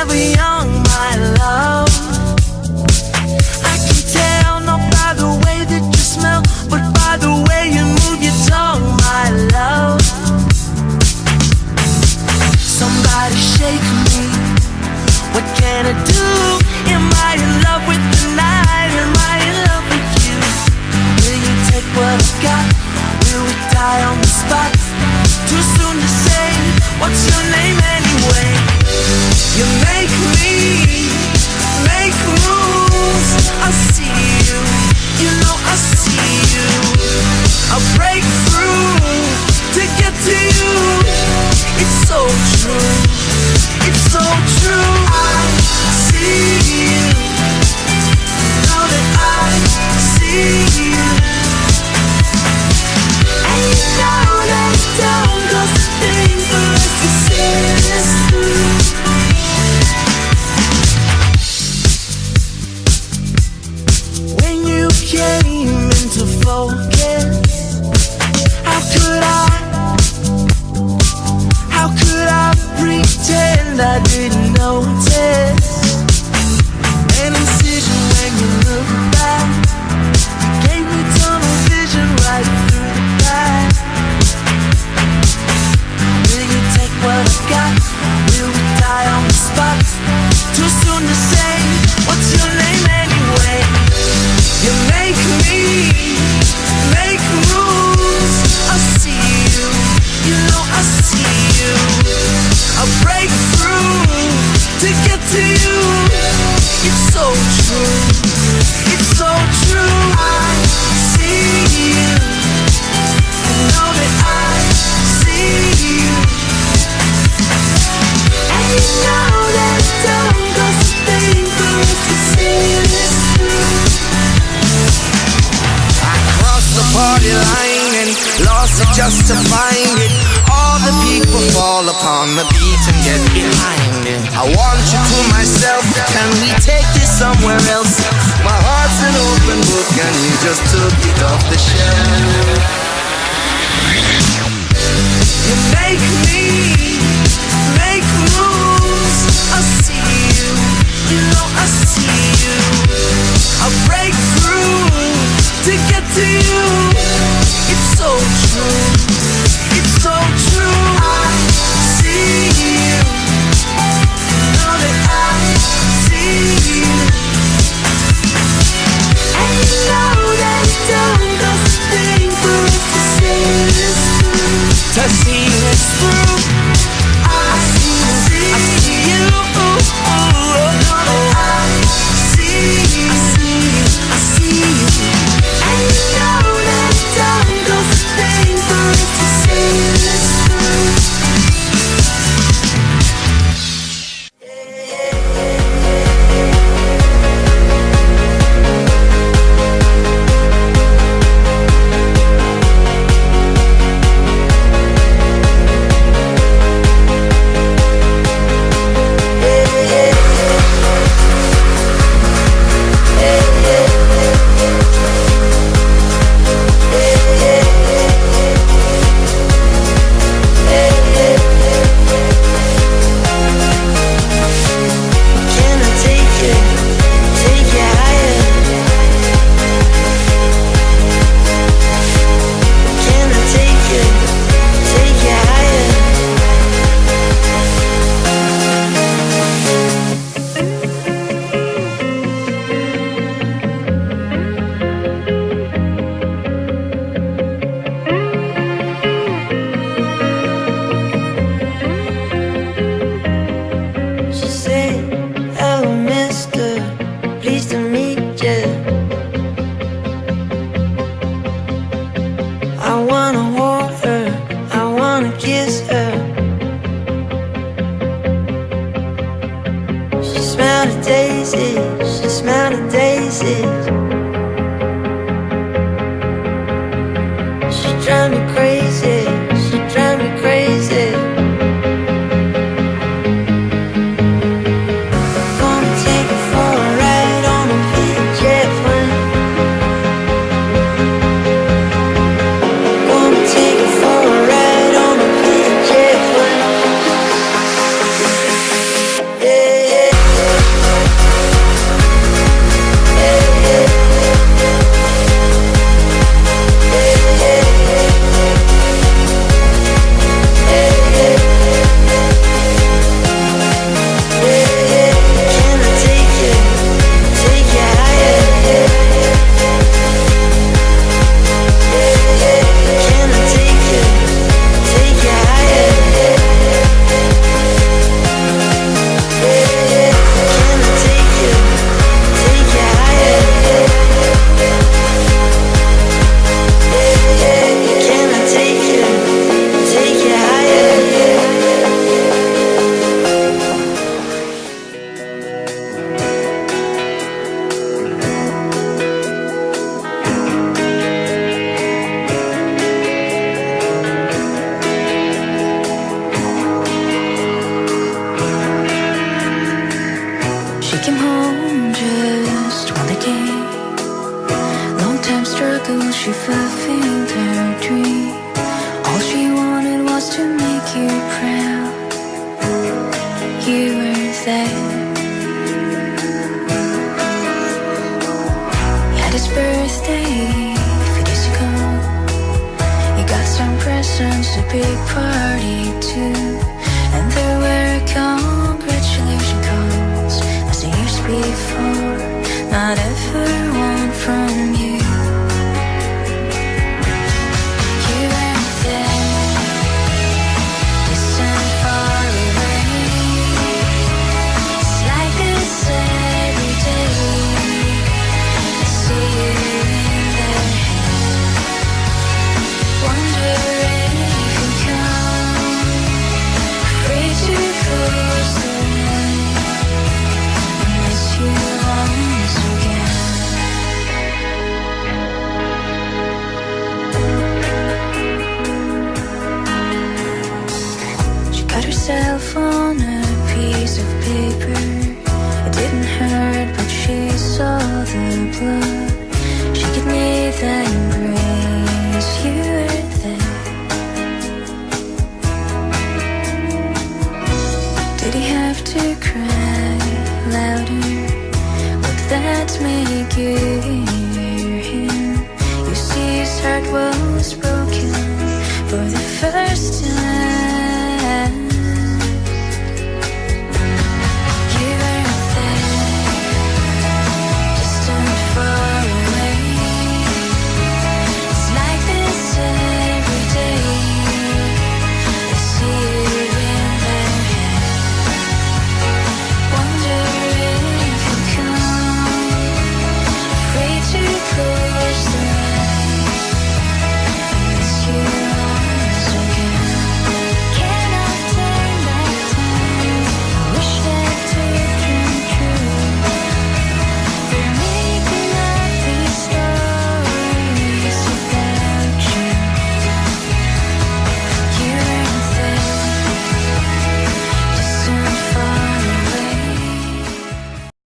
forever young, my love. I can tell not by the way that you smell, but by the way you move your tongue, my love. Somebody shake me. What can I do? Am I in love with the night? Am I in love with you? Will you take what I've got? Will we die on the spot? Too soon to say. What's your name anyway? You make me make moves. I see you. You know I see you. I break through to get to you. It's so true. It's so true. I see you. Know that I see you. And you know that it don't cost a thing for us to see this through. When you came into focus, how could I pretend I didn't notice? An incision when you look back, you gave me tunnel vision right through the back. Will you take what I've got? Will we die on the spot? Too soon to say. What's your name anyway? You make me make moves. I see you. You know I see you. I break through to get to you. It's so true. It's so true. I see you. You know that I see you. And you know that it don't cost a thing for us to see this through. I crossed the party line and lost it just to find it. All the people fall upon the beat and get behind it. I want you to myself, can we take this somewhere else? My heart's an open book and you just took it off the shelf. You make me make moves. I see you. You know I see you. I break through to get to you. It's so true. It's so true. I see you. Know that I see you. And you know that it don't cost a thing for us to see this through. To see this through. I see you. I see you. Know that I see you. I see you. I see you. And you know that it don't cost a thing for us to see this through. Yeah. you weren't there. He had his birthday a few days ago. He got some presents, a big party too. And there were congratulation calls as the years before. Not ever one from you. You weren't there, distant, far away. It's like this every day. I see you in their head. Wonder if you come, afraid to close the light. I miss you once again. She cut herself on a piece of paper. It didn't hurt, but she saw the blood. She could need that embrace. You were there. Did he have to cry louder? Would that make you hear him? You see, his heart was broken for the first time.